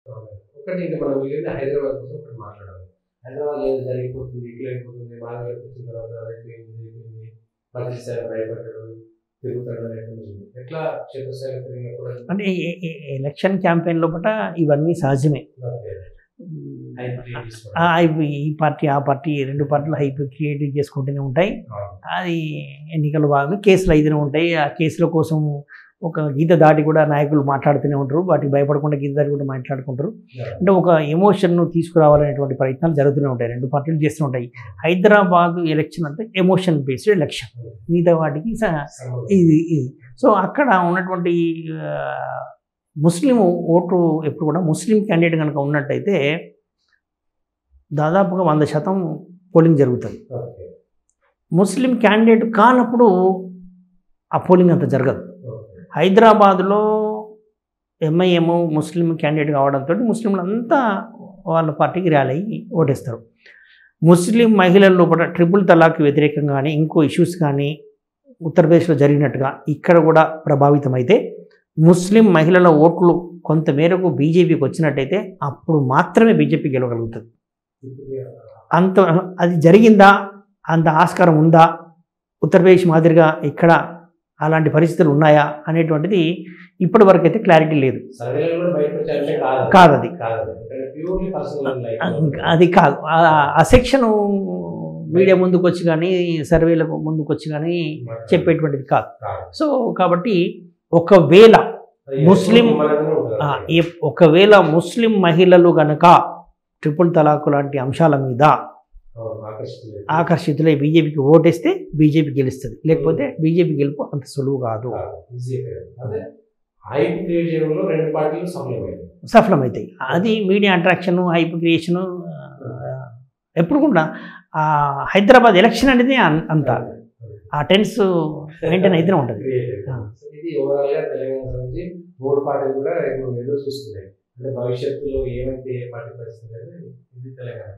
ఒకటి ఇంక మనం వెళ్ళింది హైదరాబాద్ కోసం ఒకటి మాట్లాడాలి. హైదరాబాద్‌లో ఏదో జరిగిపోతుంది, ఇట్లా అయిపోతుంది, మా దగ్గరకొచ్చిన తర్వాత అదయిపోయింది, ఇదయిపోయింది. ప్రతిసారి భయపెట్టడం, తిరుగుతాడు అనేటువంటిది. ఎట్లా క్షేత్రస్థాయిలో తిరిగినప్పుడు అంటే ఎలక్షన్ క్యాంపెయిన్ లోపట ఇవన్నీ సహజమే. ఓకే. హైప్ క్రియేట్ చేసుకోవడం. ఇవి ఈ పార్టీ, ఆ పార్టీ 2 పార్టీలు హైప్ క్రియేట్ చేసుకుంటూనే ఉంటాయి. అవును. అది ఎన్నికల భాగంగా కేసులు అయితేనే ఉంటాయి. ఆ కేసుల కోసం ఒక గీత దాటి కూడా నాయకులు మాట్లాడుతూనే ఉంటారు. వాటికి భయపడకుండా గీత దాటి కూడా మాట్లాడుకుంటారు. అంటే ఒక ఎమోషన్ను తీసుకురావాలనేటువంటి ప్రయత్నాలు జరుగుతూనే ఉంటాయి. 2 పార్టీలు చేస్తూ ఉంటాయి. హైదరాబాద్ ఎలక్షన్ అంటే ఎమోషన్ బేస్డ్ ఎలక్షన్. మిగతా వాటికి ఇది. సో అక్కడ ఉన్నటువంటి ముస్లిం ఓటు ఎప్పుడు కూడా ముస్లిం క్యాండిడేట్ కనుక ఉన్నట్టయితే దాదాపుగా 100% పోలింగ్ జరుగుతుంది. ఓకే. ముస్లిం క్యాండిడేట్ కానప్పుడు ఆ పోలింగ్ అంత జరగదు. ఓకే. హైదరాబాద్లో ఎంఐఎం ముస్లిం క్యాండిడేట్ కావడంతో ముస్లింలు అంతా వాళ్ళ పార్టీకి ర్యాలీ అయ్యి ఓటేస్తారు. ముస్లిం మహిళల లోపల ట్రిపుల్ తలాక్ వ్యతిరేకంగా కానీ ఇంకో ఇష్యూస్ కానీ ఉత్తరప్రదేశ్లో జరిగినట్టుగా ఇక్కడ కూడా ప్రభావితమైతే ముస్లిం మహిళల ఓట్లు కొంతమేరకు బీజేపీకి వచ్చినట్టయితే అప్పుడు మాత్రమే బీజేపీ గెలవగలుగుతుంది. అంత అది జరిగిందా, అంత ఆస్కారం ఉందా, ఉత్తరప్రదేశ్ మాదిరిగా ఇక్కడ అలాంటి పరిస్థితులు ఉన్నాయా అనేటువంటిది ఇప్పటి వరకు అయితే క్లారిటీ లేదు. సర్వేలో కూడా బయటకొచ్చే అంశం కాదు. కాదు అది. కాదు. Purely personal life. అది కాదు. ఆ సెక్షను మీడియా ముందుకు వచ్చి కానీ సర్వేలకు ముందుకు వచ్చి కానీ చెప్పేటువంటిది కాదు. సో కాబట్టి ఒకవేళ ఒకవేళ ముస్లిం గనక ట్రిపుల్ తలాక్ లాంటి అంశాల మీద ఆకర్షితులై బీజేపీకి ఓటేస్తే బీజేపీ గెలుస్తుంది. లేకపోతే బీజేపీ గెలుపు అంత సులువు కాదు. సఫలమవుతాయి. అది మీడియా అట్రాక్షన్, హైప్ క్రియేషను ఎప్పుడు కూడా హైదరాబాద్ ఎలక్షన్ అనేది అంత ఆ టెన్స్ మెయింటైన్ అయితేనే ఉంటుంది. ఇది ఓవరాల్గా తెలంగాణ నుంచి 3 పార్టీలు కూడా ఇప్పుడు ఎదురు చూస్తున్నాయి. అంటే భవిష్యత్తులో ఏమైతే ఏ పార్టీ పరిస్థితి అనేది ఇది తెలంగాణ.